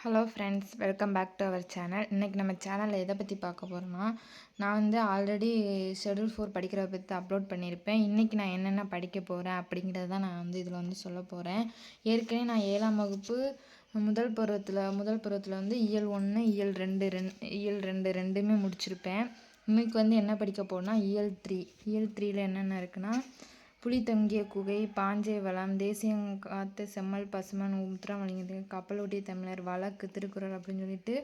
Hello friends, welcome back to our channel. இன்றைக்கி நம்ம சேனலில் எதை பற்றி பார்க்க போகிறோன்னா, நான் வந்து ஆல்ரெடி ஷெட்யூல் 4 படிக்கிறத பற்றி அப்லோட் பண்ணியிருப்பேன். இன்றைக்கி நான் என்னென்ன படிக்க போகிறேன் அப்படிங்கிறத தான் நான் வந்து இதில் வந்து சொல்ல போகிறேன். ஏற்கனவே நான் 7ஆம் வகுப்பு முதல் பருவத்தில் வந்து இயல் 1 இயல் 2 ரெண்டுமே முடிச்சிருப்பேன். இன்றைக்கி வந்து என்ன படிக்க போகிறேன்னா இயல் 3ல் என்னென்ன இருக்குன்னா, புலி தங்கிய குகை, பாஞ்சை வளம், தேசியம் காத்த செம்மல் பசுமன், உத்திரம் வழங்கியது, கப்பலோட்டிய தமிழர், வழக்கு, திருக்குறள் அப்படின்னு சொல்லிட்டு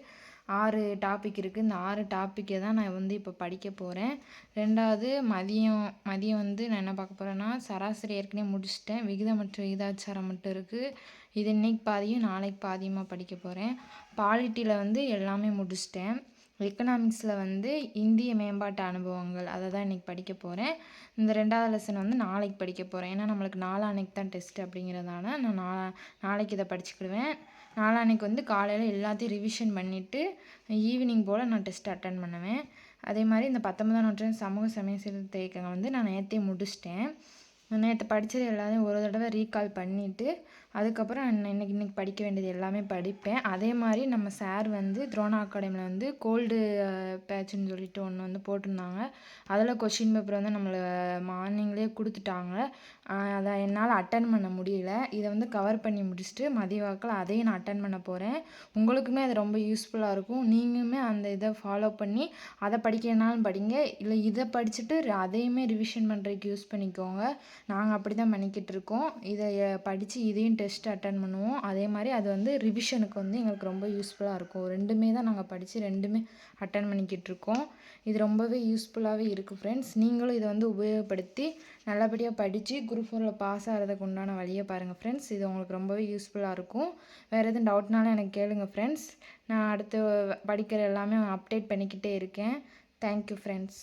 6 டாபிக் இருக்குது. இந்த 6 டாப்பிக்கை தான் நான் வந்து இப்போ படிக்க போகிறேன். ரெண்டாவது மதியம் வந்து நான் என்ன பார்க்க போகிறேன்னா, சராசரி ஏற்கனவே முடிச்சிட்டேன். விகிதமற்ற விகிதாச்சாரம் மட்டும் இருக்குது. இது இன்னைக்கு பாதியும் நாளைக்கு பாதியமாக படிக்க போகிறேன். பாலிட்டியில் வந்து எல்லாமே முடிச்சிட்டேன். எக்கனாமிக்ஸில் வந்து இந்திய மேம்பாட்டு அனுபவங்கள் அதை தான் இன்றைக்கி படிக்க போகிறேன். இந்த 2வது லெசன் வந்து நாளைக்கு படிக்க போகிறேன். ஏன்னா நம்மளுக்கு நாளான்னைக்கு தான் டெஸ்ட் அப்படிங்கிறதால நான் நாளைக்கு இதை படிச்சுக்கிடுவேன். நாளான்னைக்கு வந்து காலையில் எல்லாத்தையும் ரிவிஷன் பண்ணிவிட்டு ஈவினிங் போல் நான் டெஸ்ட் அட்டன் பண்ணுவேன். அதே மாதிரி இந்த 19ஆம் நூற்றாண்டு சமூக சமய சீர்திருத்த இயக்கங்கள் வந்து நான் நேற்றே முடிச்சிட்டேன். நேற்று படித்தது எல்லாத்தையும் ஒரு தடவை ரீகால் பண்ணிவிட்டு அதுக்கப்புறம் இன்றைக்கி படிக்க வேண்டியது எல்லாமே படிப்பேன். அதே மாதிரி நம்ம சார் வந்து துரோணா அகாடமியில் வந்து கோல்டு பேட்சுன்னு சொல்லிட்டு ஒன்று வந்து போட்டிருந்தாங்க. அதில் கொஷின் பேப்பர் வந்து நம்மளை மார்னிங்லேயே கொடுத்துட்டாங்க. அதை என்னால் அட்டன் பண்ண முடியல. இதை வந்து கவர் பண்ணி முடிச்சுட்டு மதிய வாக்கில் அதையும் நான் அட்டன் பண்ண போகிறேன். உங்களுக்குமே அது ரொம்ப யூஸ்ஃபுல்லாக இருக்கும். நீங்களுமே அந்த இதை ஃபாலோ பண்ணி அதை படிக்கிறனாலும் படிங்க, இல்லை இதை படிச்சுட்டு அதையுமே ரிவிஷன் பண்ணுறதுக்கு யூஸ் பண்ணிக்கோங்க. நாங்கள் அப்படி தான் பண்ணிக்கிட்டு இருக்கோம். இதை படித்து இதையும் டெஸ்ட் அட்டன் பண்ணுவோம். அதே மாதிரி அது வந்து ரிவிஷனுக்கு வந்து எங்களுக்கு ரொம்ப யூஸ்ஃபுல்லாக இருக்கும். ரெண்டுமே தான் நாங்கள் படித்து ரெண்டுமே அட்டன் பண்ணிக்கிட்டு இருக்கோம். இது ரொம்பவே யூஸ்ஃபுல்லாகவே இருக்குது ஃப்ரெண்ட்ஸ். நீங்களும் இதை வந்து உபயோகப்படுத்தி நல்லபடியாக படித்து குரூப் 4ல் பாஸ் ஆகிறதுக்கு உண்டான வழியை பாருங்கள் ஃப்ரெண்ட்ஸ். இது உங்களுக்கு ரொம்பவே யூஸ்ஃபுல்லாக இருக்கும். வேறு எதுவும் டவுட்னாலும் எனக்கு கேளுங்க ஃப்ரெண்ட்ஸ். நான் அடுத்து படிக்கிற எல்லாமே அப்டேட் பண்ணிக்கிட்டே இருக்கேன். Thank you friends.